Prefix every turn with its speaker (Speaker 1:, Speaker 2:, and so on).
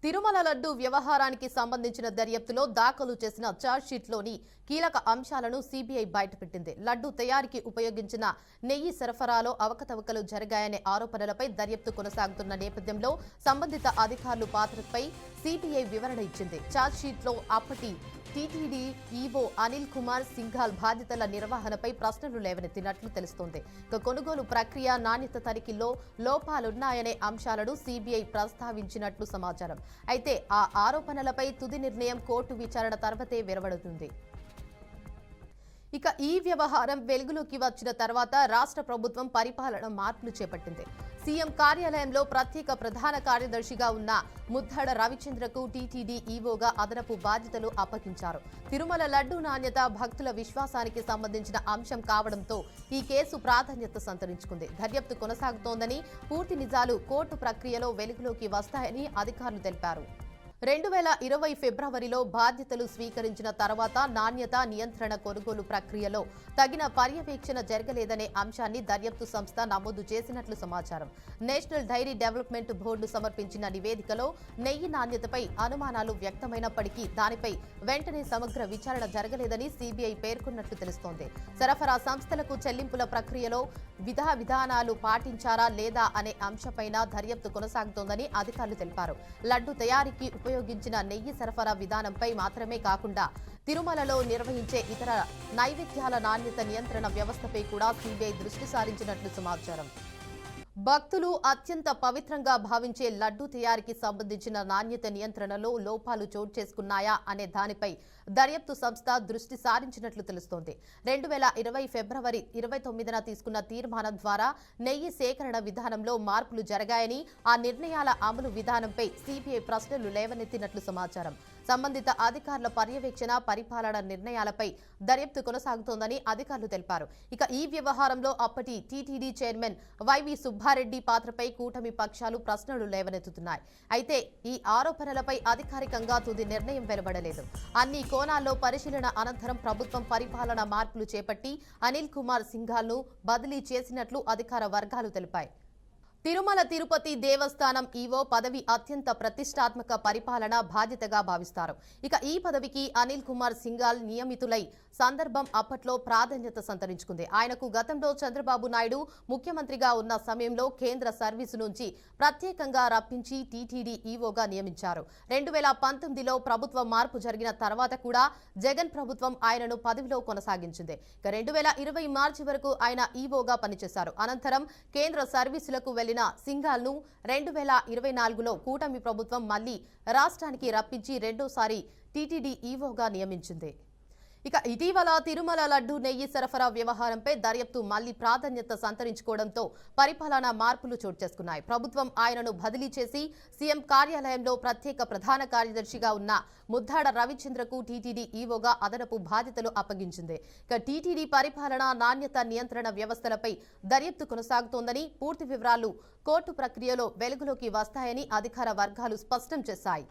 Speaker 1: తిరుమల లడ్డు వ్యవహారానికి సంబంధించిన దర్యాప్తులో దాఖలు చేసిన ఛార్జ్షీట్లోని కీలక అంశాలను సీబీఐ బయటపెట్టింది. లడ్డు తయారీకి ఉపయోగించిన నెయ్యి సరఫరాలో అవకతవకలు జరిగాయనే ఆరోపణలపై దర్యాప్తు కొనసాగుతున్న నేపథ్యంలో సంబంధిత అధికారుల పాత్రపై సీబీఐ వివరణ ఇచ్చింది. ఛార్జ్షీట్లో అప్పటి టీటీడీ ఈవో అనిల్ కుమార్ సింఘాల్ బాధ్యతల నిర్వహణపై ప్రశ్నలు లేవనెత్తినట్లు తెలుస్తోంది. కొనుగోలు ప్రక్రియ, నాణ్యత తనిఖీల్లో లోపాలున్నాయనే అంశాలను సీబీఐ ప్రస్తావించినట్లు సమాచారం. అయితే ఆ ఆరోపణలపై తుది నిర్ణయం కోర్టు విచారణ తర్వాతే వెలువడుతుంది. ఇక ఈ వ్యవహారం వెలుగులోకి వచ్చిన తర్వాత రాష్ట్ర ప్రభుత్వం పరిపాలన మార్పులు చేపట్టింది. సీఎం కార్యాలయంలో ప్రత్యేక ప్రధాన కార్యదర్శిగా ఉన్న ముద్దడ రవిచంద్రకు టీటీడీ ఈవోగా అదనపు బాధ్యతలు అప్పగించారు. తిరుమల లడ్డు నాణ్యత భక్తుల విశ్వాసానికి సంబంధించిన అంశం కావడంతో ఈ కేసు ప్రాధాన్యత సంతరించుకుంది. దర్యాప్తు కొనసాగుతోందని, పూర్తి నిజాలు కోర్టు ప్రక్రియలో వెలుగులోకి వస్తాయని అధికారులు తెలిపారు. 2020 ఫిబ్రవరిలో బాధ్యతలు స్వీకరించిన తర్వాత నాణ్యత నియంత్రణ కొనుగోలు ప్రక్రియలో తగిన పర్యవేక్షణ జరగలేదనే అంశాన్ని దర్యాప్తు సంస్థ నమోదు చేసినట్లు సమాచారం. నేషనల్ డైరీ డెవలప్మెంట్ బోర్డు సమర్పించిన నివేదికలో నెయ్యి నాణ్యతపై అనుమానాలు వ్యక్తమైనప్పటికీ దానిపై వెంటనే సమగ్ర విచారణ జరగలేదని సీబీఐ పేర్కొన్నట్లు తెలుస్తోంది. సరఫరా సంస్థలకు చెల్లింపుల ప్రక్రియలో విధానాలు పాటించారా లేదా అనే అంశంపైన దర్యాప్తు కొనసాగుతోందని అధికారులు తెలిపారు. లడ్డు తయారీకి ఉపయోగించిన నెయ్యి సరఫరా విధానంపై మాత్రమే కాకుండా తిరుమలలో నిర్వహించే ఇతర నైవేద్యాల నాణ్యత నియంత్రణ వ్యవస్థపై కూడా సీబీఐ దృష్టి సారించినట్లు సమాచారం. భక్తులు అత్యంత పవిత్రంగా భావించే లడ్డు తయారీకి సంబంధించిన నాణ్యత నియంత్రణలో లోపాలు చోటు చేసుకున్నాయా అనే దానిపై దర్యాప్తు సంస్థ దృష్టి సారించినట్లు తెలుస్తోంది. 2020 ఫిబ్రవరి 29న తీసుకున్న తీర్మానం ద్వారా నెయ్యి సేకరణ విధానంలో మార్పులు జరిగాయని, ఆ నిర్ణయాల అమలు విధానంపై సీబీఐ ప్రశ్నలు లేవనెత్తినట్లు సమాచారం. సంబంధిత అధికారుల పర్యవేక్షణ, పరిపాలన నిర్ణయాలపై దర్యాప్తు కొనసాగుతోందని అధికారులు తెలిపారు. ఇక ఈ వ్యవహారంలో అప్పటి టీటీడీ చైర్మన్ వైవి సుబ్బారెడ్డి పాత్రపై కూటమి పక్షాలు ప్రశ్నలు లేవనెత్తుతున్నాయి. అయితే ఈ ఆరోపణలపై అధికారికంగా తుది నిర్ణయం వెలువడలేదు. అన్ని కోణాల్లో పరిశీలన అనంతరం ప్రభుత్వం పరిపాలన మార్పులు చేపట్టి అనిల్ కుమార్ సింఘాల్ను బదిలీ చేసినట్లు అధికార వర్గాలు తెలిపాయి. తిరుమల తిరుపతి దేవస్థానం ఈవో పదవి అత్యంత ప్రతిష్టాత్మక పరిపాలన బాధ్యతగా భావిస్తారు. ఇక ఈ పదవికి అనిల్ కుమార్ సింఘాల్ నియమితులై సందర్భం అప్పట్లో ప్రాధాన్యత సంతరించుకుంది. ఆయనకు గతంలో చంద్రబాబు నాయుడు ముఖ్యమంత్రిగా ఉన్న సమయంలో కేంద్ర సర్వీసు నుంచి ప్రత్యేకంగా రప్పించి టీటీడీ ఈవోగా నియమించారు. 2019లో ప్రభుత్వ మార్పు జరిగిన తర్వాత కూడా జగన్ ప్రభుత్వం ఆయనను పదవిలో కొనసాగించింది. ఇక 2020 మార్చి వరకు ఆయన ఈవోగా పనిచేశారు. అనంతరం కేంద్ర సర్వీసులకు వెళ్లిన సింఘాల్ను 2024లో కూటమి ప్రభుత్వం మళ్లీ రాష్ట్రానికి రప్పించి రెండోసారి టీటీడీ ఈవోగా నియమించింది. ఇక ఇటీవల తిరుమల లడ్డు నెయ్యి సరఫరా వ్యవహారంపై దర్యాప్తు మళ్లీ ప్రాధాన్యత సంతరించుకోవడంతో పరిపాలనా మార్పులు చోటు చేసుకున్నాయి. ప్రభుత్వం ఆయనను బదిలీ చేసి సీఎం కార్యాలయంలో ప్రత్యేక ప్రధాన కార్యదర్శిగా ఉన్న ముద్దాడ రవిచంద్రకు టీటీడీ ఈవోగా అదనపు బాధ్యతలు అప్పగించింది. ఇక టీటీడీ పరిపాలన, నాణ్యత నియంత్రణ వ్యవస్థలపై దర్యాప్తు కొనసాగుతోందని, పూర్తి వివరాలు కోర్టు ప్రక్రియలో వెలుగులోకి వస్తాయని అధికార వర్గాలు స్పష్టం చేశాయి.